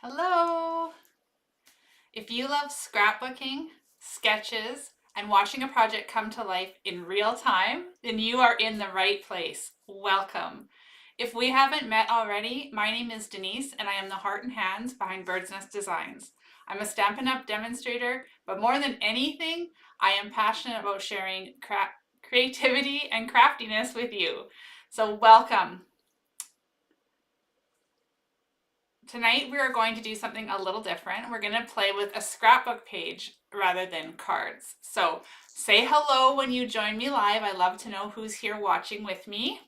Hello! If you love scrapbooking, sketches, and watching a project come to life in real time, then you are in the right place. Welcome. If we haven't met already, my name is Denise and I am the heart and hands behind Bird's Nest Designs. I'm a Stampin' Up! Demonstrator, but more than anything, I am passionate about sharing creativity and craftiness with you. So welcome. Tonight we are going to do something a little different. We're going to play with a scrapbook page rather than cards. So say hello when you join me live. I love to know who's here watching with me.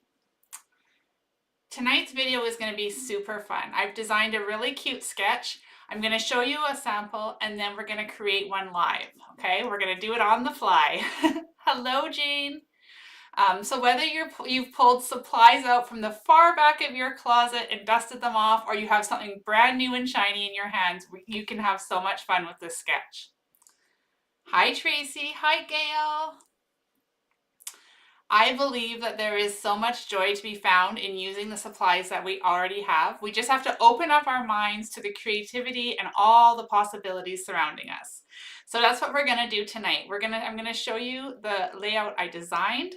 Tonight's video is going to be super fun. I've designed a really cute sketch. I'm going to show you a sample and then we're going to create one live. Okay, we're going to do it on the fly. Hello, Jane. So whether you've pulled supplies out from the far back of your closet and dusted them off, or you have something brand new and shiny in your hands, you can have so much fun with this sketch. Hi, Tracy. Hi, Gail. I believe that there is so much joy to be found in using the supplies that we already have. We just have to open up our minds to the creativity and all the possibilities surrounding us. So that's what we're going to do tonight. I'm going to show you the layout I designed.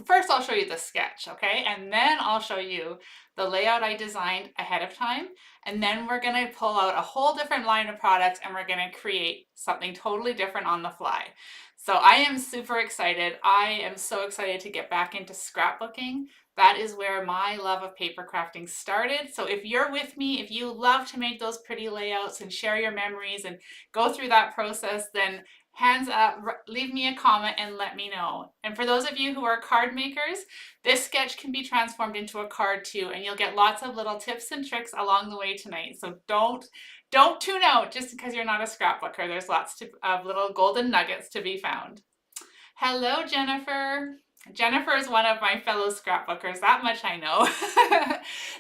First, I'll show you the sketch, okay? And then I'll show you the layout I designed ahead of time. And then we're going to pull out a whole different line of products and we're going to create something totally different on the fly. So I am super excited. I am so excited to get back into scrapbooking. That is where my love of paper crafting started. So if you're with me, if you love to make those pretty layouts and share your memories and go through that process, then hands up, leave me a comment and let me know. And for those of you who are card makers, this sketch can be transformed into a card too, and you'll get lots of little tips and tricks along the way tonight. So don't tune out just because you're not a scrapbooker. There's lots of little golden nuggets to be found. Hello, Jennifer. Jennifer is one of my fellow scrapbookers, that much I know.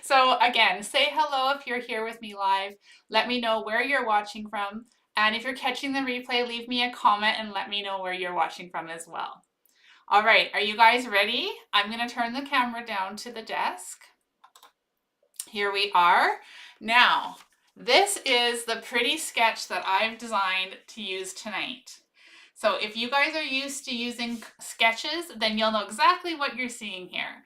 So again, say hello if you're here with me live. Let me know where you're watching from. And if you're catching the replay, leave me a comment and let me know where you're watching from as well. All right, are you guys ready? I'm going to turn the camera down to the desk. Here we are. Now, this is the pretty sketch that I've designed to use tonight. So if you guys are used to using sketches, then you'll know exactly what you're seeing here.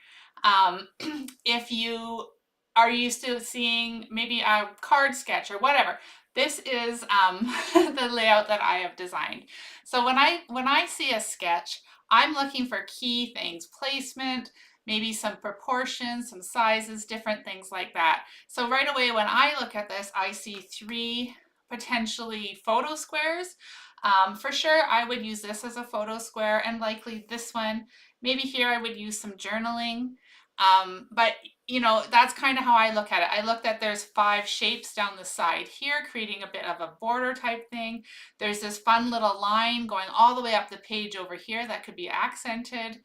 If you are used to seeing maybe a card sketch or whatever, this is the layout that I have designed. So when I see a sketch, I'm looking for key things, placement, maybe some proportions, some sizes, different things like that. So right away when I look at this, I see 3 potentially photo squares. For sure, I would use this as a photo square and likely this one. Maybe here I would use some journaling. But you know, that's kind of how I look at it. I looked at there's 5 shapes down the side here, creating a bit of a border type thing. There's this fun little line going all the way up the page over here that could be accented.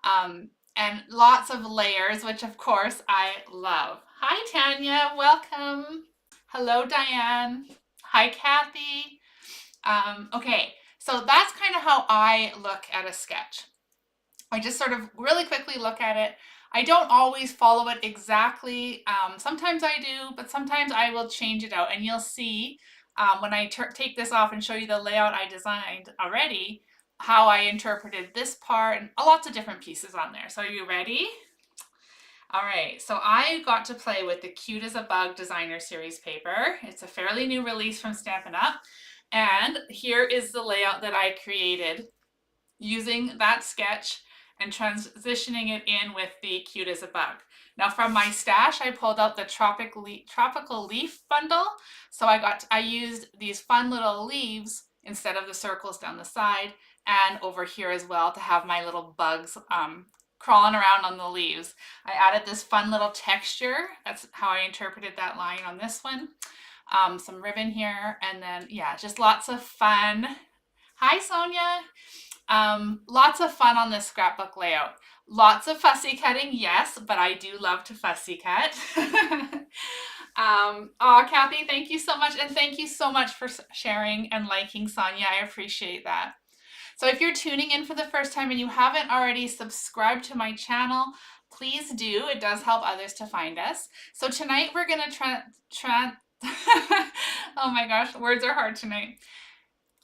And lots of layers, which of course I love. Hi, Tanya, welcome. Hello, Diane. Hi, Kathy. Okay, so that's kind of how I look at a sketch. I just sort of really quickly look at it. I don't always follow it exactly. Sometimes I do, but sometimes I will change it out. And you'll see when I take this off and show you the layout I designed already, how I interpreted this part and lots of different pieces on there. So are you ready? All right, so I got to play with the Cute as a Bug Designer Series paper. It's a fairly new release from Stampin' Up! And here is the layout that I created using that sketch and transitioning it in with the Cute as a Bug. Now from my stash, I pulled out the tropical leaf bundle. So I used these fun little leaves instead of the circles down the side and over here as well to have my little bugs crawling around on the leaves. I added this fun little texture. That's how I interpreted that line on this one. Some ribbon here, and then yeah, just lots of fun. Hi, Sonia. Lots of fun on this scrapbook layout. Lots of fussy cutting, yes, but I do love to fussy cut. Oh, Kathy, thank you so much, and thank you so much for sharing and liking, Sonia. I appreciate that. So if you're tuning in for the first time and you haven't already subscribed to my channel, please do. It does help others to find us. So tonight we're going to Oh my gosh, words are hard tonight.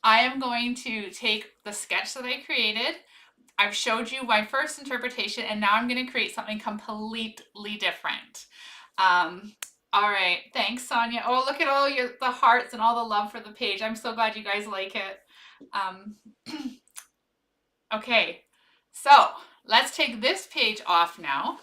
I am going to take the sketch that I created. I've showed you my first interpretation, and now I'm going to create something completely different. All right, thanks, Sonia. Oh, look at all the hearts and all the love for the page. I'm so glad you guys like it. Um, okay, so let's take this page off now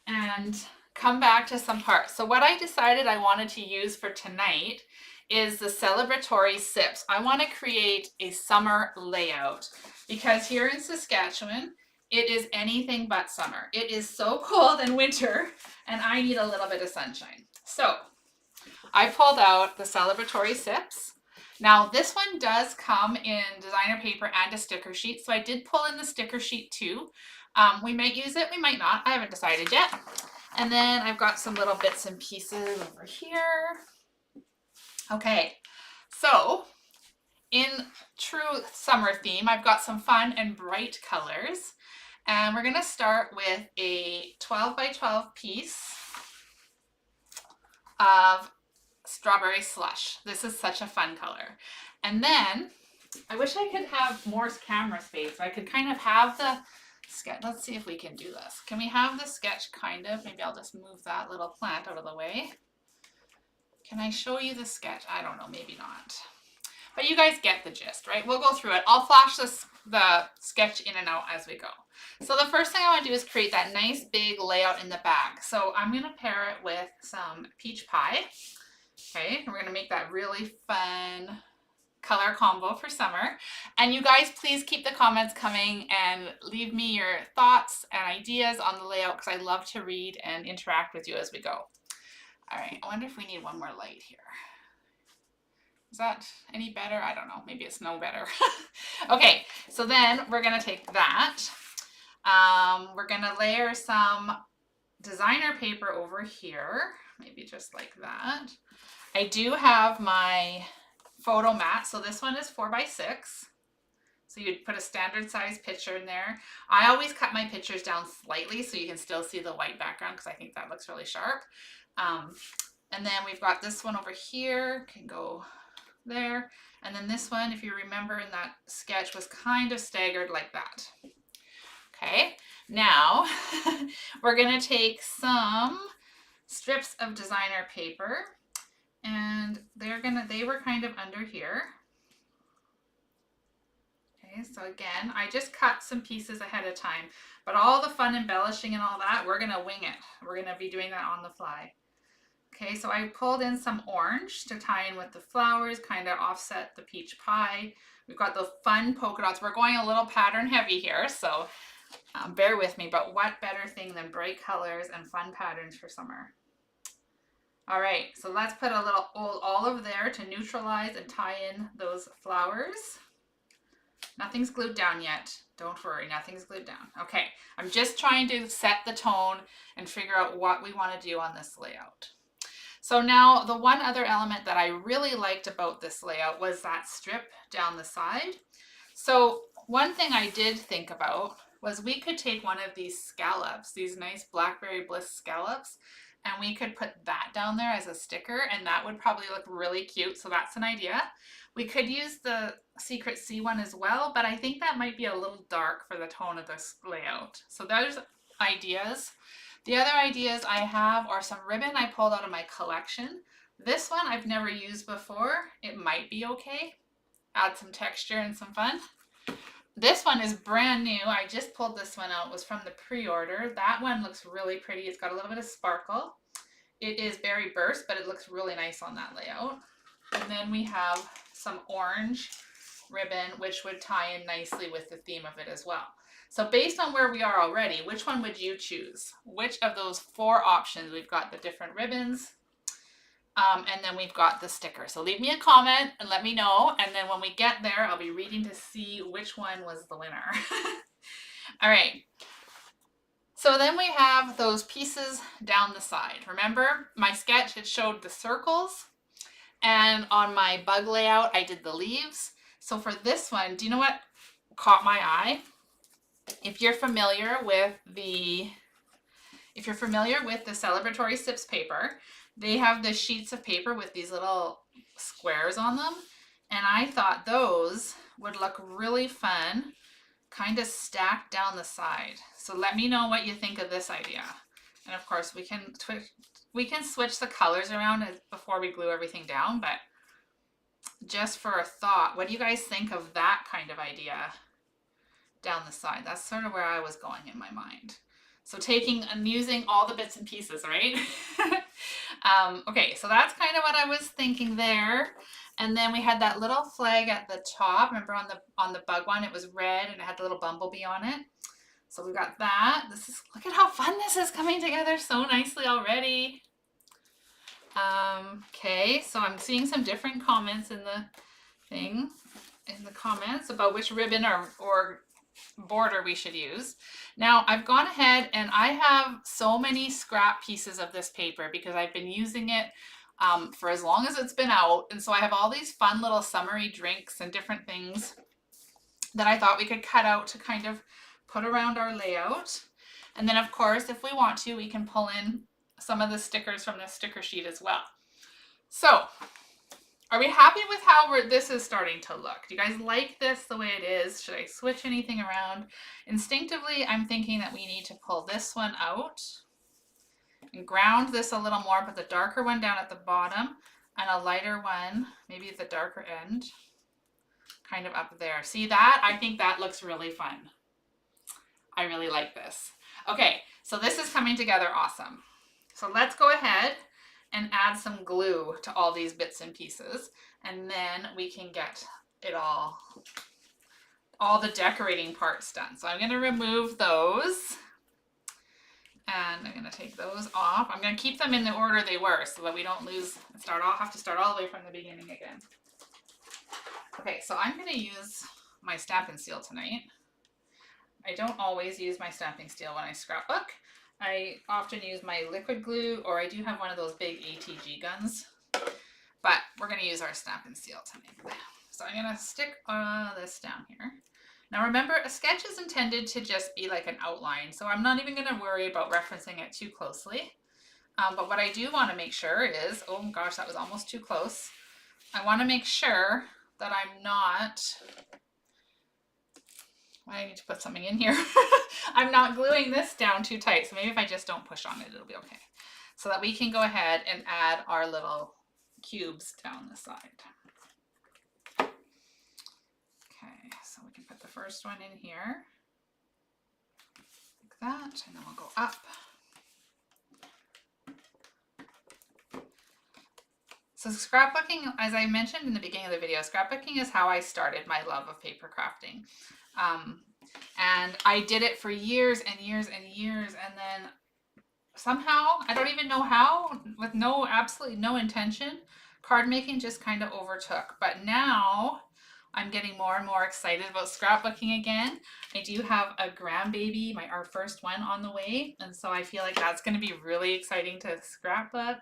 and come back to some parts. So what I decided I wanted to use for tonight is the Celebratory Sips. I want to create a summer layout because here in Saskatchewan, it is anything but summer. It is so cold and winter, and I need a little bit of sunshine. So I pulled out the Celebratory Sips. Now this one does come in designer paper and a sticker sheet, so I did pull in the sticker sheet too. We might use it, we might not. I haven't decided yet. And then I've got some little bits and pieces over here. Okay, so in true summer theme, I've got some fun and bright colors. And we're going to start with a 12 by 12 piece of strawberry slush. This is such a fun color. And then I wish I could have more camera space. I could kind of have the sketch. Let's see if we can do this. Can we have the sketch kind of? Maybe I'll just move that little plant out of the way. Can I show you the sketch? I don't know, maybe not. But you guys get the gist, right? We'll go through it. I'll flash the sketch in and out as we go. So the first thing I want to do is create that nice big layout in the back. So I'm going to pair it with some peach pie. Okay, and we're going to make that really fun color combo for summer. And you guys, please keep the comments coming and leave me your thoughts and ideas on the layout because I love to read and interact with you as we go. All right, I wonder if we need one more light here. Is that any better? I don't know. Maybe it's no better. Okay, so then we're going to take that. We're going to layer some designer paper over here. Maybe just like that. I do have my photo mat. So this one is 4 by 6. So you'd put a standard size picture in there. I always cut my pictures down slightly so you can still see the white background because I think that looks really sharp. And then we've got this one over here, can go there. And then this one, if you remember in that sketch, was kind of staggered like that. Okay, now we're gonna take some strips of designer paper and they were kind of under here. Okay, so again, I just cut some pieces ahead of time, but all the fun embellishing and all that, we're gonna wing it. We're gonna be doing that on the fly. Okay, so I pulled in some orange to tie in with the flowers, kind of offset the peach pie. We've got the fun polka dots. We're going a little pattern heavy here, so bear with me, but what better thing than bright colors and fun patterns for summer? All right, so let's put a little old olive there to neutralize and tie in those flowers. Nothing's glued down yet. Don't worry, nothing's glued down. Okay, I'm just trying to set the tone and figure out what we want to do on this layout. So now the one other element that I really liked about this layout was that strip down the side. So one thing I did think about was we could take one of these scallops, these nice Blackberry Bliss scallops, and we could put that down there as a sticker, and that would probably look really cute. So that's an idea. We could use the Secret Sea one as well, but I think that might be a little dark for the tone of this layout. So there's ideas. The other ideas I have are some ribbon I pulled out of my collection. This one I've never used before. It might be okay. Add some texture and some fun. This one is brand new. I just pulled this one out. It was from the pre-order. That one looks really pretty. It's got a little bit of sparkle. It is berry burst, but it looks really nice on that layout. And then we have some orange ribbon, which would tie in nicely with the theme of it as well. So based on where we are already, which one would you choose? Which of those 4 options? We've got the different ribbons, and then we've got the sticker. So leave me a comment and let me know. And then when we get there, I'll be reading to see which one was the winner. All right. So then we have those pieces down the side. Remember my sketch, it showed the circles. And on my bug layout, I did the leaves. So for this one, do you know what caught my eye? If you're familiar with the Celebratory Sips paper, they have the sheets of paper with these little squares on them. And I thought those would look really fun, kind of stacked down the side. So let me know what you think of this idea. And of course we can switch the colors around before we glue everything down, but just for a thought, what do you guys think of that kind of idea down the side? That's sort of where I was going in my mind. So taking and using all the bits and pieces, right? Okay, so that's kind of what I was thinking there. And then we had that little flag at the top. Remember on the bug one, it was red and it had the little bumblebee on it. So we got that. Look at how fun this is coming together so nicely already. Okay, so I'm seeing some different comments in the comments about which ribbon or border we should use. Now I've gone ahead and I have so many scrap pieces of this paper because I've been using it for as long as it's been out, and so I have all these fun little summery drinks and different things that I thought we could cut out to kind of put around our layout. And then of course, if we want to, we can pull in some of the stickers from the sticker sheet as well. So are we happy with how this is starting to look? Do you guys like this the way it is? Should I switch anything around? Instinctively, I'm thinking that we need to pull this one out and ground this a little more, put the darker one down at the bottom and a lighter one, maybe at the darker end, kind of up there. See that? I think that looks really fun. I really like this. Okay, so this is coming together awesome. So let's go ahead and add some glue to all these bits and pieces, and then we can get it all the decorating parts done. So I'm going to remove those, and I'm going to take those off. I'm going to keep them in the order they were so that we don't lose and have to start all the way from the beginning again. Okay, so I'm going to use my Stampin' Seal tonight. I don't always use my stamping steel when I scrapbook. I often use my liquid glue, or I do have one of those big ATG guns, but we're going to use our Stampin' Seal tonight. So I'm going to stick this down here. Now remember, a sketch is intended to just be like an outline, so I'm not even going to worry about referencing it too closely. But what I do want to make sure is, oh gosh, that was almost too close. I want to make sure that I'm not, I need to put something in here. I'm not gluing this down too tight, so maybe if I just don't push on it, it'll be okay. So that we can go ahead and add our little cubes down the side. Okay, so we can put the first one in here, like that, and then we'll go up. So scrapbooking, as I mentioned in the beginning of the video, scrapbooking is how I started my love of paper crafting. And I did it for years and years and years, and then somehow, I don't even know how, with absolutely no intention, card making just kind of overtook. But now I'm getting more and more excited about scrapbooking again. I do have a grandbaby, our first one, on the way, and so I feel like that's going to be really exciting to scrapbook.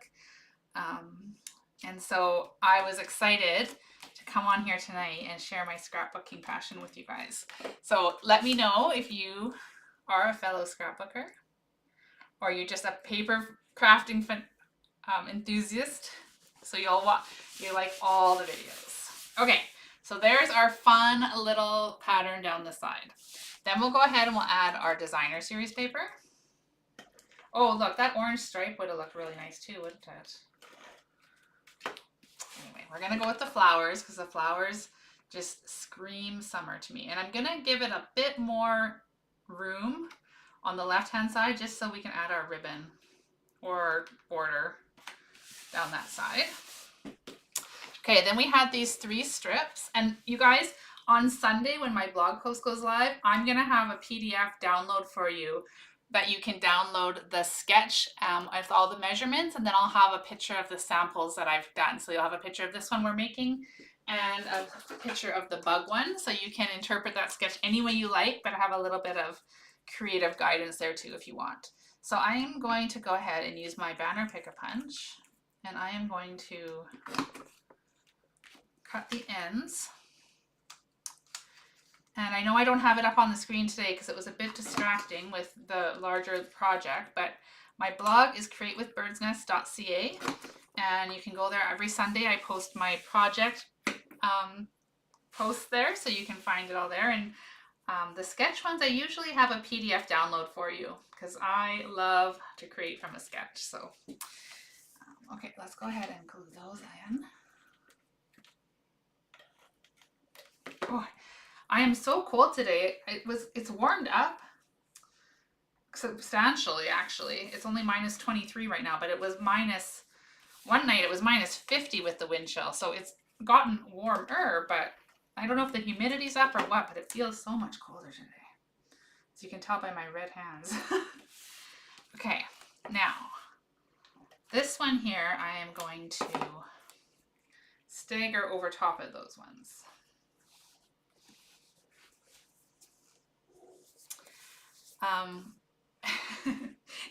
And so I was excited to come on here tonight and share my scrapbooking passion with you guys. So let me know if you are a fellow scrapbooker, or you're just a paper crafting enthusiast. So you like all the videos. Okay, so there's our fun little pattern down the side. Then we'll go ahead and we'll add our designer series paper. Oh, look, that orange stripe would have looked really nice too, wouldn't it? Anyway, we're going to go with the flowers because the flowers just scream summer to me. And I'm going to give it a bit more room on the left-hand side just so we can add our ribbon or border down that side. Okay, then we had these 3 strips. And you guys, on Sunday when my blog post goes live, I'm going to have a PDF download for you that you can download the sketch with all the measurements, and then I'll have a picture of the samples that I've done. So you'll have a picture of this one we're making and a picture of the bug one, so you can interpret that sketch any way you like, but have a little bit of creative guidance there too if you want. So I am going to go ahead and use my banner Pick-a-Punch, and I am going to cut the ends. And I know I don't have it up on the screen today because it was a bit distracting with the larger project, but My blog is createwithbirdsnest.ca, and you can go there every Sunday. I post my project posts there, so you can find it all there. And the sketch ones, I usually have a PDF download for you because I love to create from a sketch. So, okay, let's go ahead and glue those in. Oh, I am so cold today. It's warmed up substantially, actually. It's only minus 23 right now, but it was one night it was minus 50 with the wind chill. So it's gotten warmer, but I don't know if the humidity's up or what, but it feels so much colder today. As you can tell by my red hands. Okay, now this one here, I am going to stagger over top of those ones.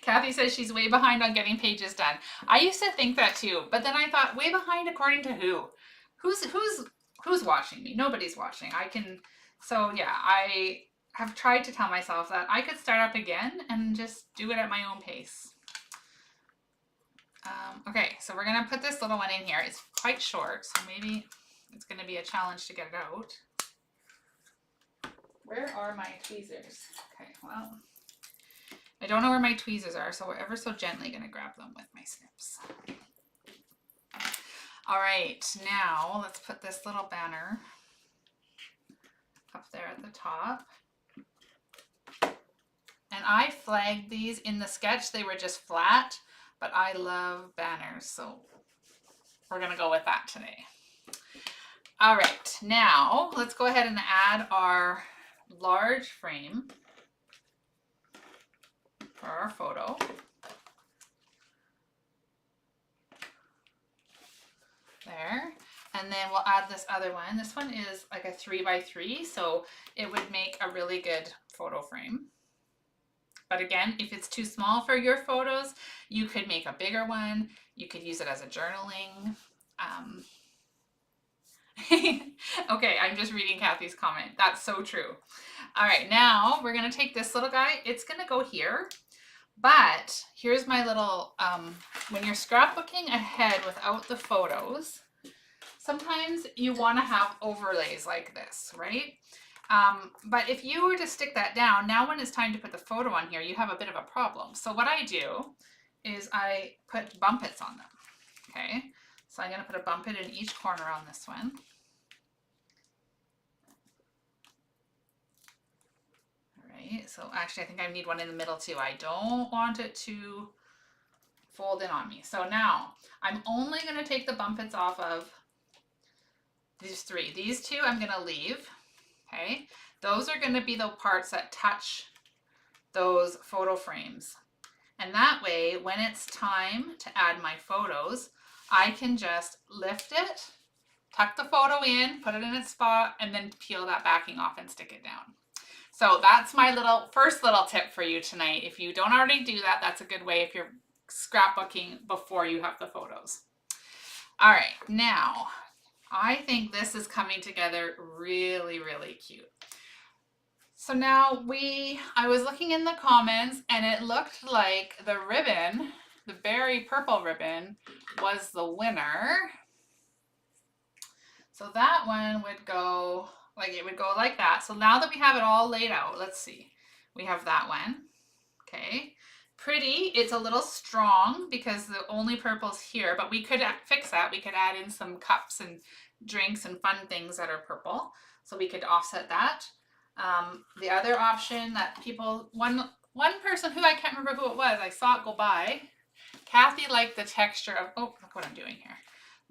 Kathy says she's way behind on getting pages done. I used to think that too, but then I thought, way behind according to who? Who's watching me? Nobody's watching. So yeah, I have tried to tell myself that I could start up again and just do it at my own pace. Okay, so we're gonna put this little one in here. It's quite short, so maybe it's gonna be a challenge to get it out. Where are my tweezers? Okay, well, I don't know where my tweezers are, so we're ever so gently going to grab them with my snips. All right, now let's put this little banner up there at the top. And I flagged these in the sketch. They were just flat, but I love banners, so we're going to go with that today. All right, now let's go ahead and add our large frame for our photo. There. And then we'll add this other one. This one is like a 3x3, so it would make a really good photo frame. But again, if it's too small for your photos, you could make a bigger one. You could use it as a journaling. Okay, I'm just reading Kathy's comment. That's so true. All right, now we're going to take this little guy. It's going to go here. But here's my little, when you're scrapbooking ahead without the photos, sometimes you want to have overlays like this, right? But if you were to stick that down, now when it's time to put the photo on here, you have a bit of a problem. So what I do is I put bumpets on them, okay? So I'm going to put a bumpet in each corner on this one. So actually I think I need one in the middle too. I don't want it to fold in on me. So now I'm only going to take the bumpets off of these three. These two I'm going to leave. Okay. Those are going to be the parts that touch those photo frames. And that way, when it's time to add my photos, I can just lift it, tuck the photo in, put it in its spot, and then peel that backing off and stick it down. So that's my first little tip for you tonight. If you don't already do that, that's a good way if you're scrapbooking before you have the photos. All right, now I think this is coming together really, really cute. So now I was looking in the comments and it looked like the ribbon, the berry purple ribbon, was the winner. So that one would go it would go like that. So now that we have it all laid out, let's see. We have that one. Okay. Pretty. It's a little strong because the only purple's here, but we could fix that. We could add in some cups and drinks and fun things that are purple. So we could offset that. The other option that one person who I can't remember who it was, I saw it go by. Kathy liked the texture of, oh, look what I'm doing here.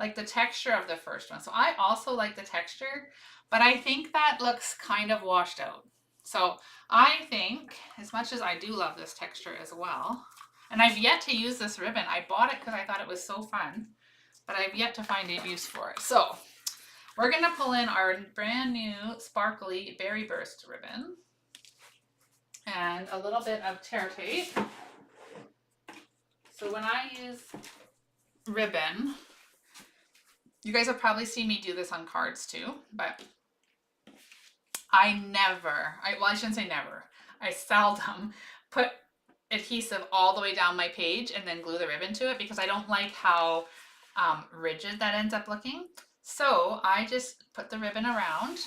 Like the texture of the first one. So I also like the texture, but I think that looks kind of washed out. So I think, as much as I do love this texture as well, and I've yet to use this ribbon. I bought it because I thought it was so fun, but I've yet to find a use for it. So we're going to pull in our brand new sparkly Berry Burst ribbon and a little bit of tear tape. So when I use ribbon, you guys have probably seen me do this on cards too, but I shouldn't say never. I seldom put adhesive all the way down my page and then glue the ribbon to it because I don't like how rigid that ends up looking. So I just put the ribbon around.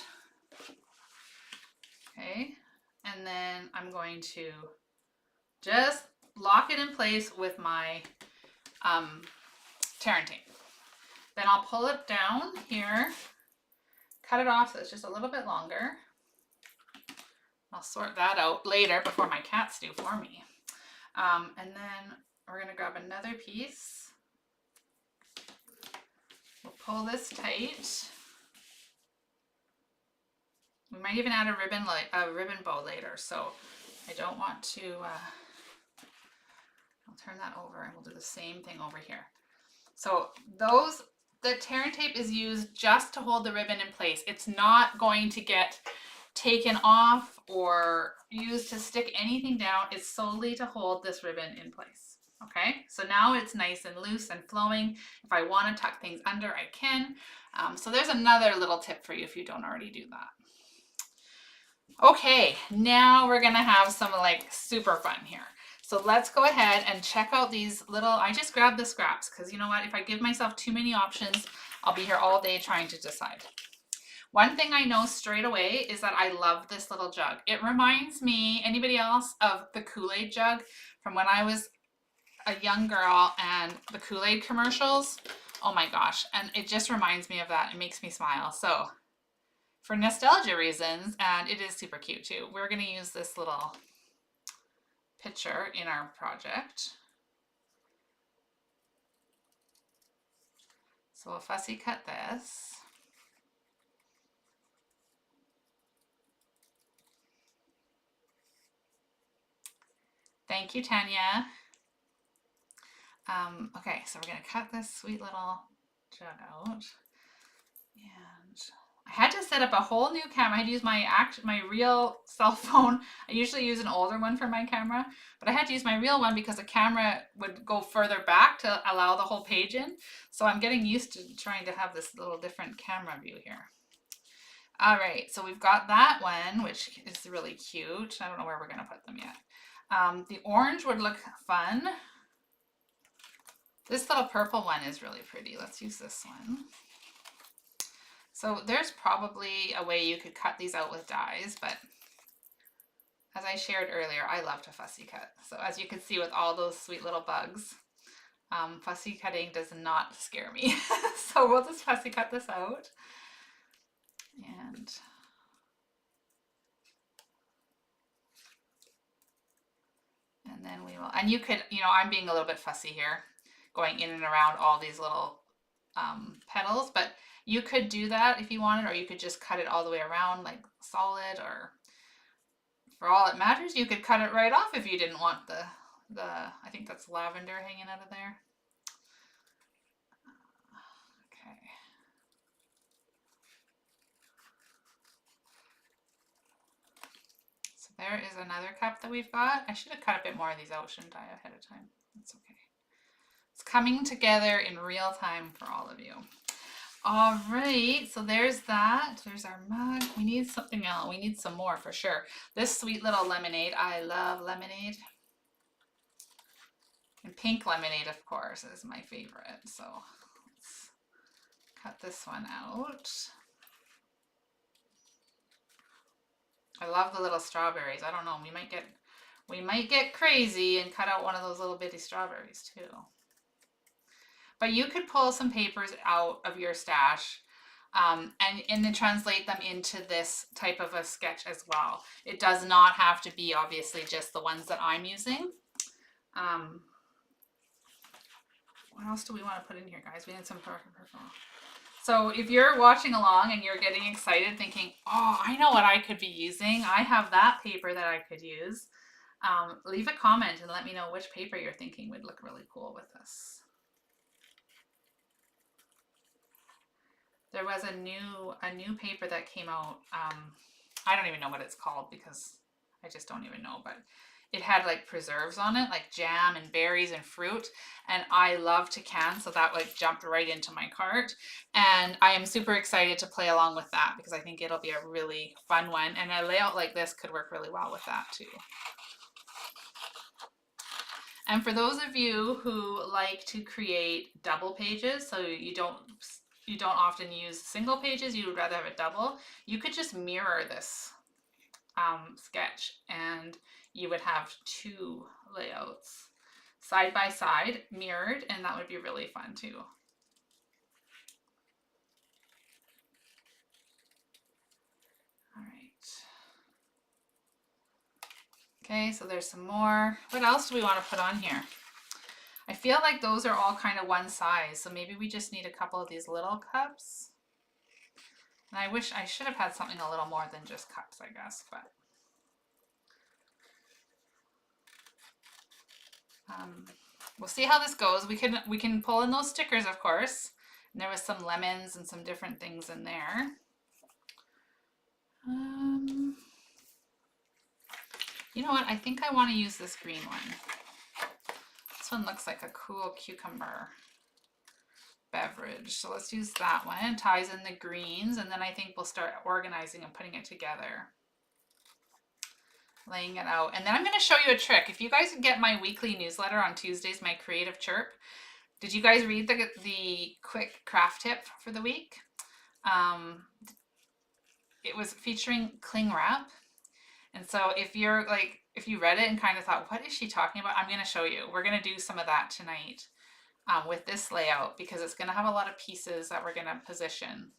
Okay, and then I'm going to just lock it in place with my tear and tape. Then I'll pull it down here, cut it off so it's just a little bit longer. I'll sort that out later before my cats do for me. And then we're going to grab another piece. We'll pull this tight. We might even add a ribbon bow later, so I don't want to. I'll turn that over and we'll do the same thing over here. So the tear and tape is used just to hold the ribbon in place. It's not going to get taken off or used to stick anything down. It's solely to hold this ribbon in place. Okay, so now it's nice and loose and flowing. If I want to tuck things under, I can. So there's another little tip for you if you don't already do that. Okay, now we're gonna have some like super fun here. So let's go ahead and check out these little, I just grabbed the scraps because you know what, if I give myself too many options, I'll be here all day trying to decide. One thing I know straight away is that I love this little jug. It reminds me, anybody else, of the Kool-Aid jug from when I was a young girl and the Kool-Aid commercials. Oh my gosh, and it just reminds me of that. It makes me smile. So for nostalgia reasons, and it is super cute too, we're going to use this little picture in our project. So we'll fussy cut this. Thank you, Tanya. Okay, so we're going to cut this sweet little jug out. And I had to set up a whole new camera. I had to use my real cell phone. I usually use an older one for my camera, but I had to use my real one because the camera would go further back to allow the whole page in. So I'm getting used to trying to have this little different camera view here. All right, so we've got that one, which is really cute. I don't know where we're going to put them yet. The orange would look fun. This little purple one is really pretty. Let's use this one. So there's probably a way you could cut these out with dies, but as I shared earlier, I love to fussy cut. So as you can see with all those sweet little bugs, fussy cutting does not scare me. So we'll just fussy cut this out. And then we will, and you could, you know, I'm being a little bit fussy here, going in and around all these little petals, but you could do that if you wanted, or you could just cut it all the way around like solid, or for all it matters, you could cut it right off if you didn't want the I think that's lavender hanging out of there. Okay. So there is another cup that we've got. I should have cut a bit more of these out, shouldn't I, ahead of time? That's okay. It's coming together in real time for all of you. All right, so there's that. There's our mug. We need something else. We need some more for sure. This sweet little lemonade. I love lemonade. And pink lemonade, of course, is my favorite. So let's cut this one out. I love the little strawberries. I don't know. We might get crazy and cut out one of those little bitty strawberries too. But you could pull some papers out of your stash and then translate them into this type of a sketch as well. It does not have to be obviously just the ones that I'm using. What else do we want to put in here, guys? We need some purple. So if you're watching along and you're getting excited thinking, oh, I know what I could be using. I have that paper that I could use. Leave a comment and let me know which paper you're thinking would look really cool with this. There was a new paper that came out. I don't even know what it's called because I just don't even know, but it had like preserves on it, like jam and berries and fruit. And I love to can, so that like jumped right into my cart. And I am super excited to play along with that because I think it'll be a really fun one. And a layout like this could work really well with that too. And for those of you who like to create double pages, so you don't often use single pages, you would rather have a double, you could just mirror this sketch and you would have two layouts side by side mirrored, and that would be really fun too. All right. Okay, so there's some more. What else do we want to put on here? I feel like those are all kind of one size, so maybe we just need a couple of these little cups. And I wish I should have had something a little more than just cups, I guess, but we'll see how this goes. We can pull in those stickers, of course. And there was some lemons and some different things in there. You know what? I think I want to use this green one. This one looks like a cool cucumber beverage. So let's use that one. It ties in the greens, and then I think we'll start organizing and putting it together. Laying it out. And then I'm going to show you a trick. If you guys get my weekly newsletter on Tuesdays, my creative chirp, did you guys read the quick craft tip for the week? It was featuring cling wrap. And so if you read it and kind of thought, what is she talking about? I'm going to show you. We're going to do some of that tonight with this layout, because it's going to have a lot of pieces that we're going to position.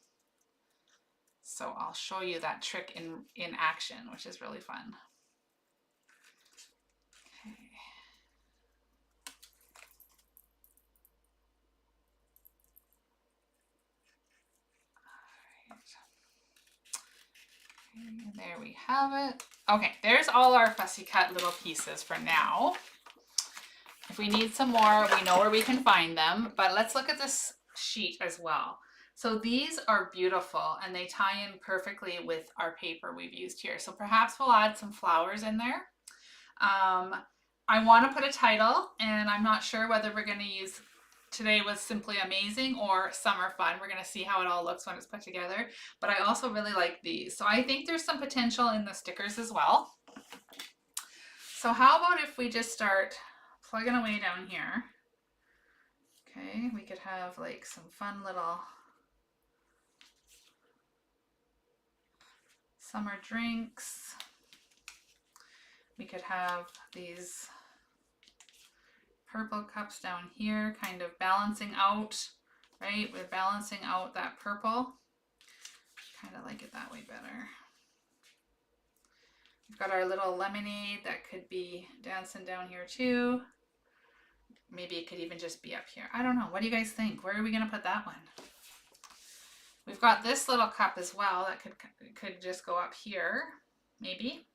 So I'll show you that trick in action, which is really fun. There we have it. Okay, there's all our fussy cut little pieces for now. If we need some more, we know where we can find them, but let's look at this sheet as well. So these are beautiful and they tie in perfectly with our paper we've used here. So perhaps we'll add some flowers in there. I want to put a title, and I'm not sure whether we're going to use Today Was Simply Amazing or Summer Fun. We're going to see how it all looks when it's put together. But I also really like these. So I think there's some potential in the stickers as well. So how about if we just start plugging away down here. Okay, we could have like some fun little summer drinks. We could have these purple cups down here, kind of balancing out, right? We're balancing out that purple. Kind of like it that way better. We've got our little lemonade that could be dancing down here too. Maybe it could even just be up here. I don't know. What do you guys think? Where are we going to put that one? We've got this little cup as well that could just go up here, maybe.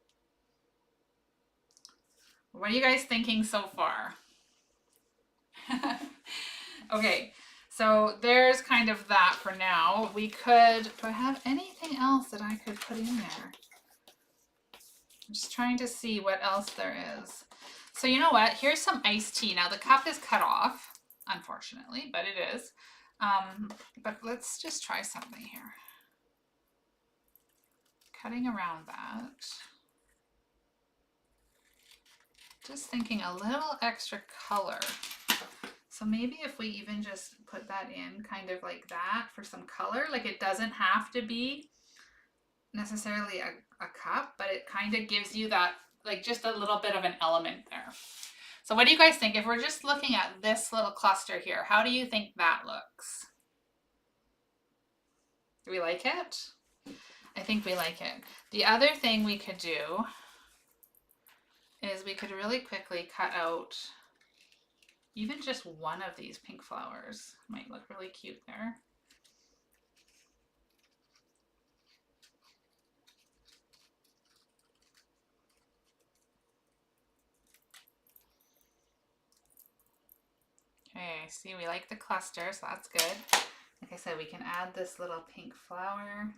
What are you guys thinking so far? Okay, so there's kind of that for now. We could, do I have anything else that I could put in there? I'm just trying to see what else there is. So you know what? Here's some iced tea. Now the cup is cut off, unfortunately, but it is. But let's just try something here. Cutting around that. Just thinking a little extra color. So maybe if we even just put that in kind of like that for some color, like it doesn't have to be necessarily a cup, but it kind of gives you that, like just a little bit of an element there. So what do you guys think? If we're just looking at this little cluster here, how do you think that looks? Do we like it? I think we like it. The other thing we could do is we could really quickly cut out even just one of these pink flowers. Might look really cute there. Okay, see, we like the cluster, so that's good. Like I said, we can add this little pink flower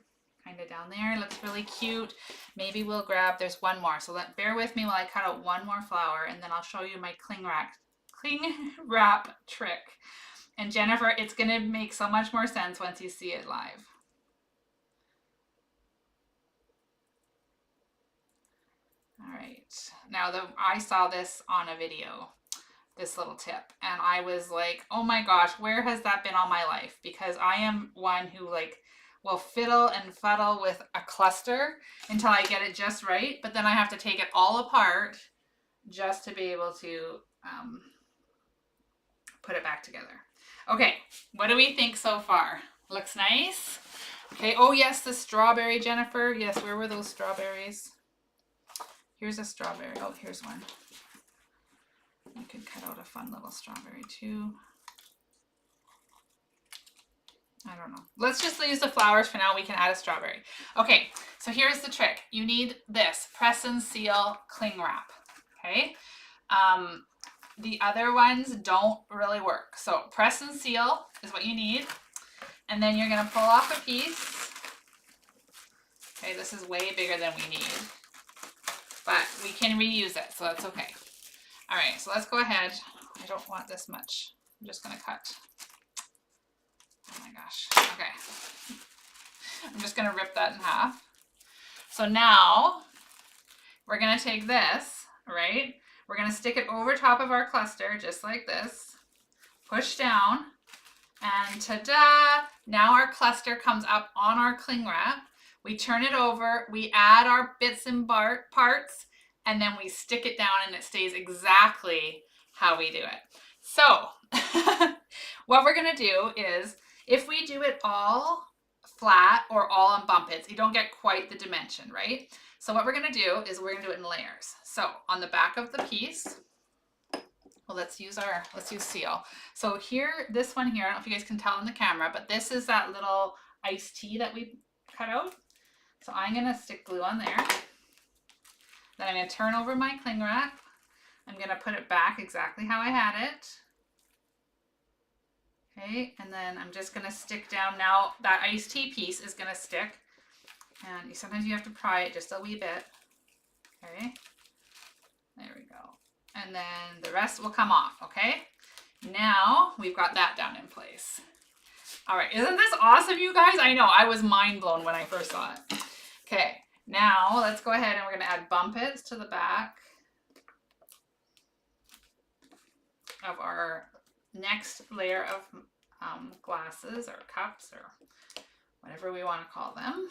kind of down there. It looks really cute. Maybe we'll grab, there's one more. So bear with me while I cut out one more flower, and then I'll show you my cling wrap trick. And Jennifer, it's going to make so much more sense once you see it live. All right. Now, I saw this on a video. this little tip, and I was like, oh my gosh, where has that been all my life? Because I am one who like will fiddle and fuddle with a cluster until I get it just right, but then I have to take it all apart just to be able to put it back together. Okay, what do we think so far? Looks nice. Okay, oh yes, the strawberry, Jennifer. Yes, where were those strawberries? Here's a strawberry. Oh, here's one. You could cut out a fun little strawberry too. I don't know. Let's just use the flowers for now. We can add a strawberry. Okay, so here's the trick. You need this press and seal cling wrap. Okay. The other ones don't really work. So press and seal is what you need. And then you're going to pull off a piece. Okay, this is way bigger than we need. But we can reuse it, so that's okay. All right, so let's go ahead. I don't want this much. I'm just going to cut. Oh my gosh. Okay. I'm just going to rip that in half. So now we're going to take this, right? We're going to stick it over top of our cluster, just like this. Push down. And ta-da! Now our cluster comes up on our cling wrap. We turn it over. We add our bits and parts. And then we stick it down and it stays exactly how we do it. So what we're going to do is, if we do it all flat or all on bump its, you don't get quite the dimension, right? So what we're going to do is we're going to do it in layers. So on the back of the piece, well, let's use seal. So here, this one here, I don't know if you guys can tell on the camera, but this is that little iced tea that we cut out. So I'm going to stick glue on there. Then I'm going to turn over my cling wrap. I'm going to put it back exactly how I had it. Okay, and then I'm just going to stick down. Now that iced tea piece is going to stick. And sometimes you have to pry it just a wee bit. Okay, there we go. And then the rest will come off, okay? Now we've got that down in place. All right, isn't this awesome, you guys? I know, I was mind blown when I first saw it. Okay, now let's go ahead and we're gonna add bump its to the back of our next layer of glasses or cups or whatever we want to call them.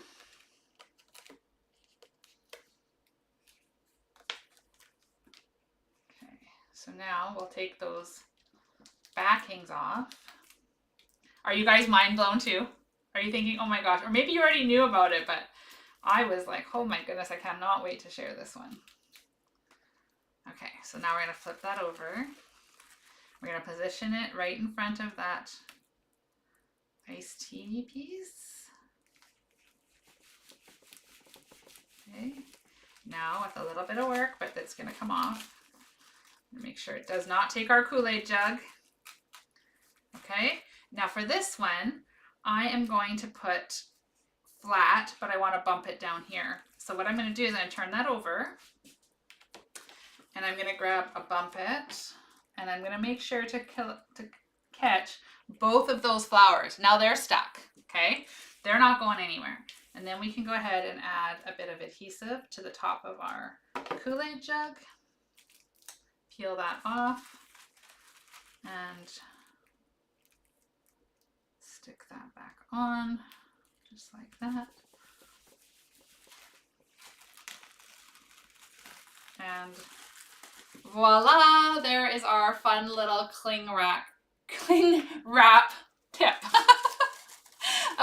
Okay, so now we'll take those backings off. Are you guys mind blown too? Are you thinking, oh my gosh, or maybe you already knew about it, but I was like, oh my goodness, I cannot wait to share this one. Okay, so now we're going to flip that over. We're going to position it right in front of that iced tea piece. Okay, now with a little bit of work, but it's going to come off. Make sure it does not take our Kool-Aid jug. Okay, now for this one, I am going to put flat, but I want to bump it down here. So what I'm going to do is I'm going to turn that over, and I'm going to grab a bump it, and I'm going to make sure to catch both of those flowers. Now they're stuck, okay? They're not going anywhere. And then we can go ahead and add a bit of adhesive to the top of our Kool-Aid jug. Peel that off and stick that back on, just like that. And voila, there is our fun little cling wrap tip.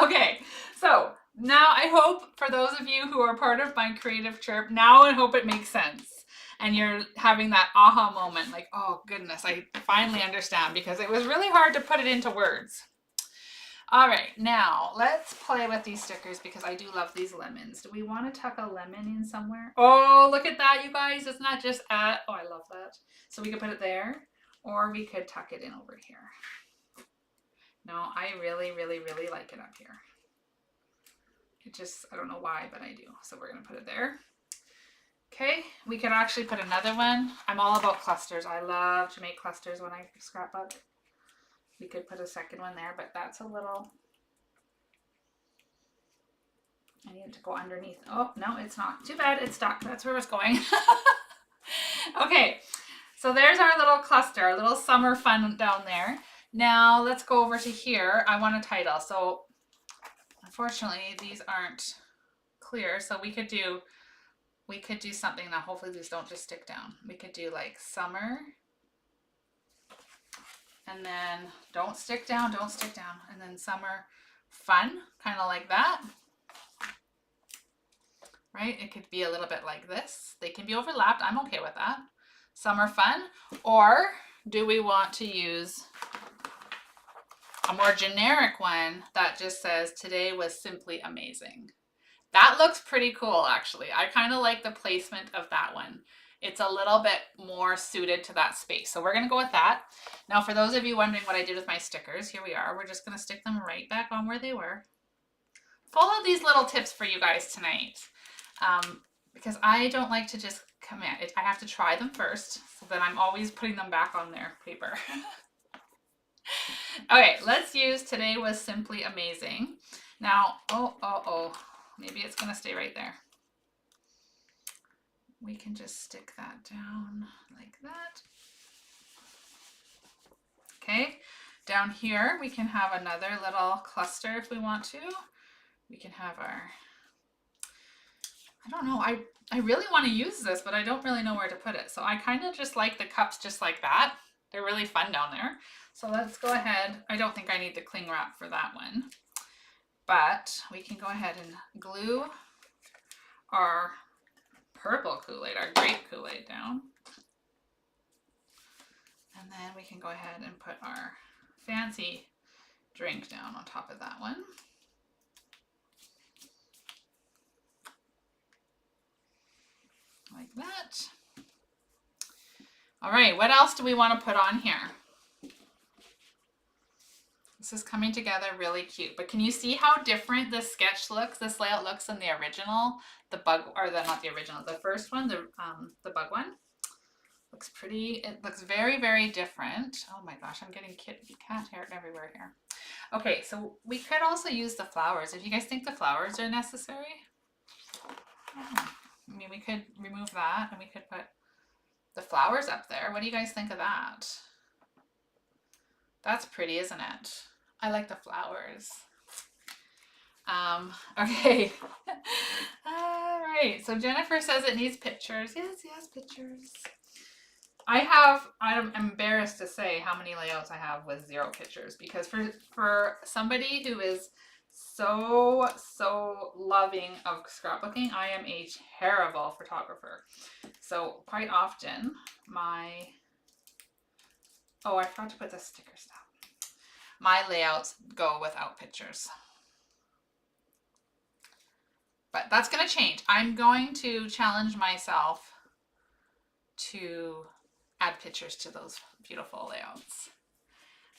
Okay, so now I hope for those of you who are part of my creative chirp, now I hope it makes sense. And you're having that aha moment, like, oh goodness, I finally understand, because it was really hard to put it into words. All right, now let's play with these stickers because I do love these lemons. Do we want to tuck a lemon in somewhere? Oh, look at that, you guys. It's not just at, oh, I love that. So we could put it there, or we could tuck it in over here. No, I really, really, really like it up here. It just, I don't know why, but I do. So we're going to put it there. Okay, we could actually put another one. I'm all about clusters. I love to make clusters when I scrapbook. We could put a second one there, but that's a little, I need it to go underneath. Oh, no, it's not. Too bad, it's stuck. That's where it's going. Okay, So there's our little cluster, our little summer fun down there. Now let's go over to here. I want a title. So unfortunately these aren't clear. So we could do something that hopefully these don't just stick down. We could do like summer. And then don't stick down, and then summer fun, kind of like that. Right? It could be a little bit like this. They can be overlapped. I'm okay with that. Summer fun. Or do we want to use a more generic one that just says today was simply amazing? That looks pretty cool, actually. I kind of like the placement of that one. It's a little bit more suited to that space. So we're going to go with that. Now, for those of you wondering what I did with my stickers, here we are. We're just going to stick them right back on where they were. Follow these little tips for you guys tonight. Because I don't like to just commit. I have to try them first, so that I'm always putting them back on their paper. Okay, let's use today was simply amazing. Now, maybe it's going to stay right there. We can just stick that down like that. Okay, down here we can have another little cluster if we want to. We can have our, I don't know, I really want to use this, but I don't really know where to put it. So I kind of just like the cups just like that. They're really fun down there. So let's go ahead. I don't think I need the cling wrap for that one, but we can go ahead and glue our purple Kool-Aid, our grape Kool-Aid down. And then we can go ahead and put our fancy drink down on top of that one. Like that. All right, what else do we want to put on here? This is coming together really cute, but can you see how different this sketch looks, this layout looks than the original? The bug, or the, not the original, the first one, the bug one. Looks pretty, it looks very, very different. Oh my gosh, I'm getting cat hair everywhere here. Okay, so we could also use the flowers. If you guys think the flowers are necessary, I mean, we could remove that and we could put the flowers up there. What do you guys think of that? That's pretty, isn't it? I like the flowers. Okay. All right. So Jennifer says it needs pictures. Yes, yes, pictures. I'm embarrassed to say how many layouts I have with 0 pictures, because for somebody who is so loving of scrapbooking, I am a terrible photographer. So quite often I forgot to put the stickers down. My layouts go without pictures. But that's going to change. I'm going to challenge myself to add pictures to those beautiful layouts.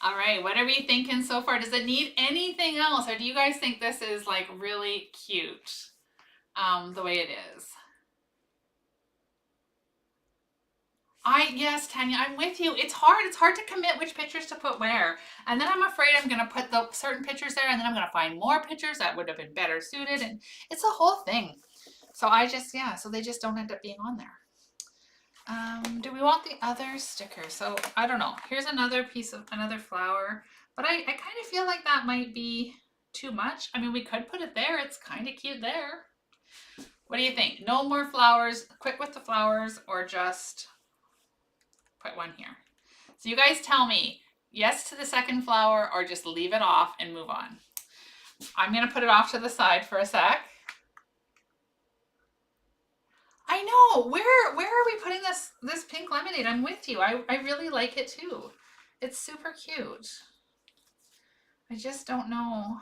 All right, what are we thinking so far? Does it need anything else, or do you guys think this is like really cute the way it is? Yes, Tanya, I'm with you. It's hard to commit which pictures to put where. And then I'm afraid I'm going to put the certain pictures there, and then I'm going to find more pictures that would have been better suited. And it's a whole thing. So so they just don't end up being on there. Do we want the other sticker? So I don't know. Here's another piece of another flower, but I kind of feel like that might be too much. I mean, we could put it there. It's kind of cute there. What do you think? No more flowers, quit with the flowers, or just put one here? So you guys tell me yes to the second flower, or just leave it off and move on. I'm going to put it off to the side for a sec. I know. Where are we putting this pink lemonade? I'm with you. I really like it too. It's super cute. I just don't know.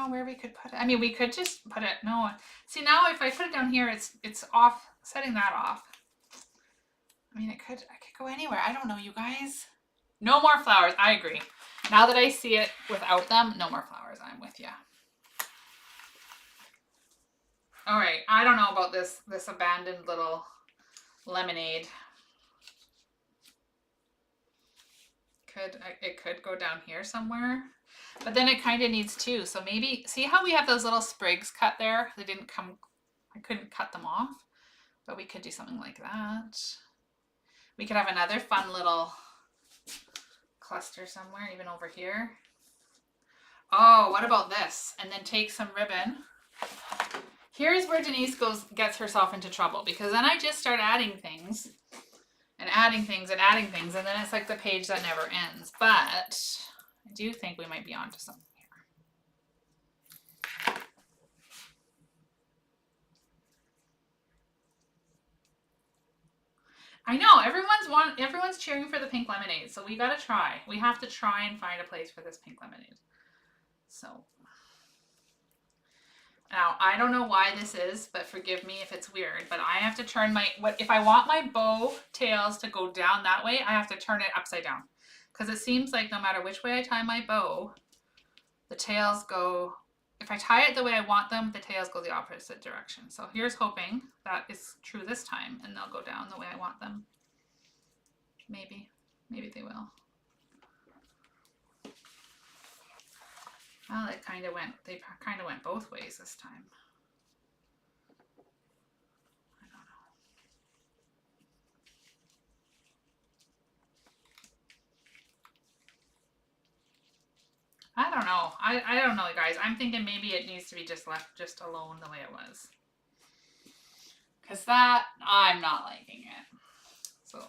Where we could put it. I mean, we could just put it. No. See, now if I put it down here, it's off, setting that off. I mean, I could go anywhere. I don't know, you guys. No more flowers. I agree. Now that I see it without them, no more flowers. I'm with you. All right, I don't know about this abandoned little lemonade. It could go down here somewhere, but then it kind of needs 2. So maybe, see how we have those little sprigs cut there? They didn't come, I couldn't cut them off. But we could do something like that. We could have another fun little cluster somewhere, even over here. Oh, what about this? And then take some ribbon. Here's where Denise gets herself into trouble, because then I just start adding things and adding things and adding things, and then it's like the page that never ends. But I do think we might be onto something here. I know everyone's cheering for the pink lemonade, so we gotta try. We have to try and find a place for this pink lemonade. So now I don't know why this is, but forgive me if it's weird. But I have to turn if I want my bow tails to go down that way, I have to turn it upside down, because it seems like no matter which way I tie my bow, the tails go. If I tie it the way I want them, the tails go the opposite direction. So here's hoping that is true this time, and they'll go down the way I want them. Maybe they will. Well, they kind of went both ways this time. I don't know. I don't know, guys. I'm thinking maybe it needs to be just left just alone the way it was. Because that, I'm not liking it. So,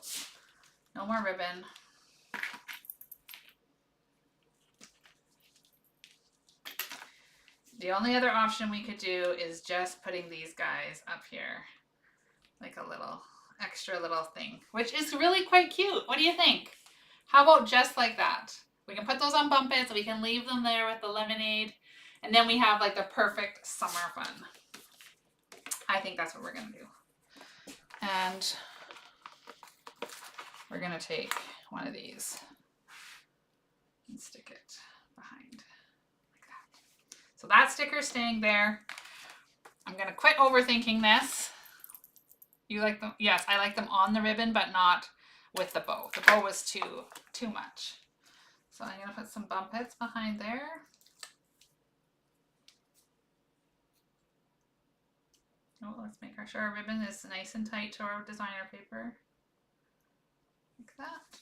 no more ribbon. The only other option we could do is just putting these guys up here. Like a little extra little thing, which is really quite cute. What do you think? How about just like that? We can put those on bumpets, we can leave them there with the lemonade, and then we have like the perfect summer fun. I think that's what we're gonna do. And we're gonna take one of these and stick it behind like that. So that sticker's staying there. I'm gonna quit overthinking this. You like them? Yes, I like them on the ribbon, but not with the bow. The bow was too much. So I'm going to put some bump heads behind there. Oh, let's make sure our ribbon is nice and tight to our designer paper. Like that.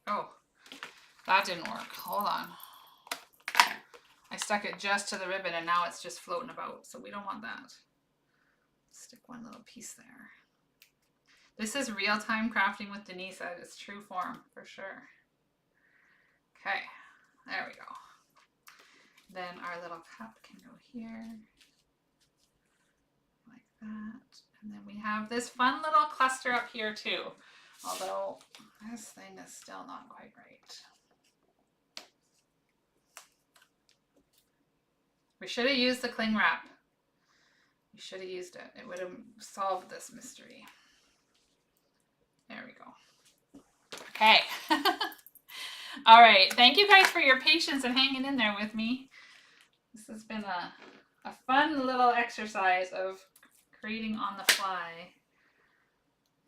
Oh, that didn't work. Hold on. I stuck it just to the ribbon and now it's just floating about. So we don't want that. Stick one little piece there. This is real-time crafting with Denise at its true form, for sure. Okay, there we go. Then our little cup can go here, like that. And then we have this fun little cluster up here too, although this thing is still not quite right. We should have used the cling wrap. We should have used it. It would have solved this mystery. There we go. Okay. All right. Thank you guys for your patience and hanging in there with me. This has been a fun little exercise of creating on the fly.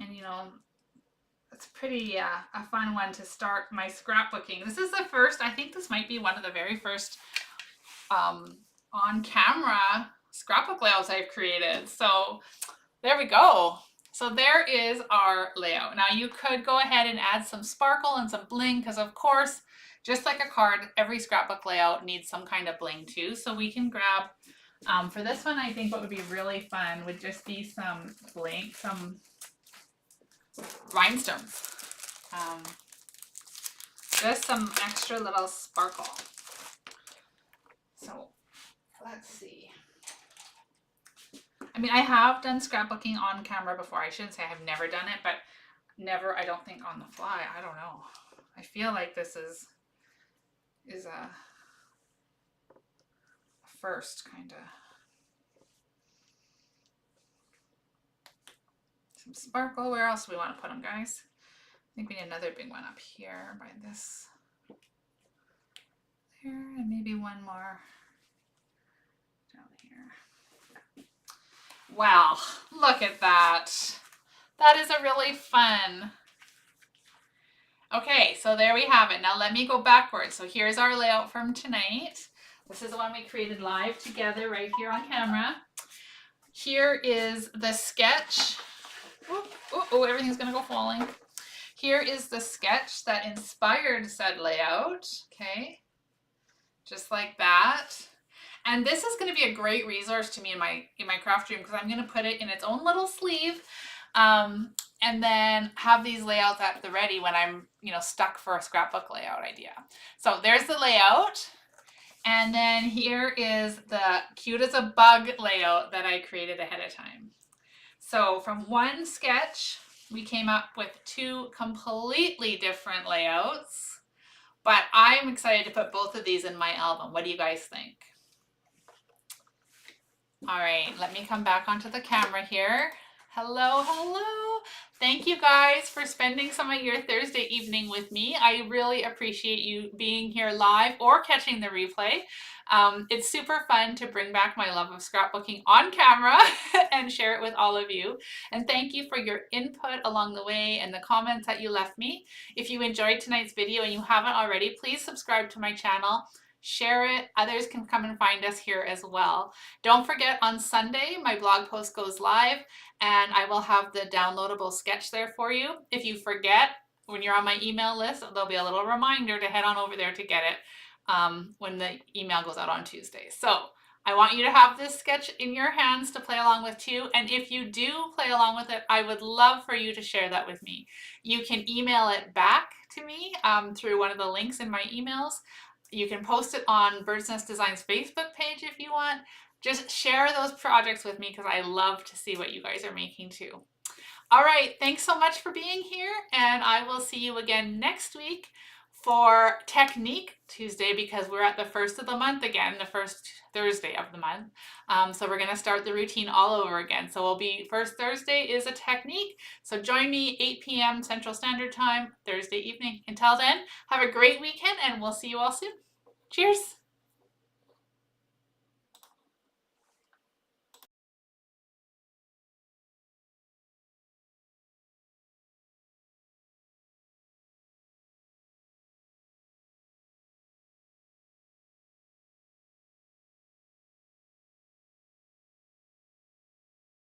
And you know, it's pretty a fun one to start my scrapbooking. This is the first, I think this might be one of the very first on camera scrapbook layouts I've created. So there we go. So there is our layout. Now you could go ahead and add some sparkle and some bling, because of course, just like a card, every scrapbook layout needs some kind of bling too. So we can grab, for this one, I think what would be really fun would just be some bling, some rhinestones. Just some extra little sparkle. So let's see. I mean, I have done scrapbooking on camera before. I shouldn't say I have never done it, but never, I don't think on the fly. I don't know. I feel like this is a first, kind of. Some sparkle. Where else do we want to put them, guys? I think we need another big one up here by this. There, and maybe one more down here. Wow, look at that. That is a really fun. Okay, so there we have it. Now let me go backwards. So here's our layout from tonight. This is the one we created live together right here on camera. Here is the sketch. Oh, everything's gonna go falling. Here is the sketch that inspired said layout. Okay, just like that. And this is going to be a great resource to me in my craft room because I'm going to put it in its own little sleeve, and then have these layouts at the ready when I'm stuck for a scrapbook layout idea. So there's the layout, and then here is the cute as a bug layout that I created ahead of time. So from one sketch, we came up with two completely different layouts, but I'm excited to put both of these in my album. What do you guys think? All right, let me come back onto the camera here. Hello, hello. Thank you guys for spending some of your Thursday evening with me. I really appreciate you being here live or catching the replay. It's super fun to bring back my love of scrapbooking on camera and share it with all of you. And thank you for your input along the way and the comments that you left me. If you enjoyed tonight's video and you haven't already, please subscribe to my channel. Share it. Others can come and find us here as well. Don't forget, on Sunday, my blog post goes live and I will have the downloadable sketch there for you. If you forget, when you're on my email list, there'll be a little reminder to head on over there to get it when the email goes out on Tuesday. So I want you to have this sketch in your hands to play along with too. And if you do play along with it, I would love for you to share that with me. You can email it back to me through one of the links in my emails. You can post it on Bird's Nest Designs Facebook page if you want. Just share those projects with me because I love to see what you guys are making too. All right, thanks so much for being here, and I will see you again next week for Technique Tuesday because we're at the first of the month again, the first Thursday of the month. So we're gonna start the routine all over again. So we'll be, first Thursday is a technique. So join me 8 p.m. Central Standard Time, Thursday evening. Until then, have a great weekend and we'll see you all soon. Cheers.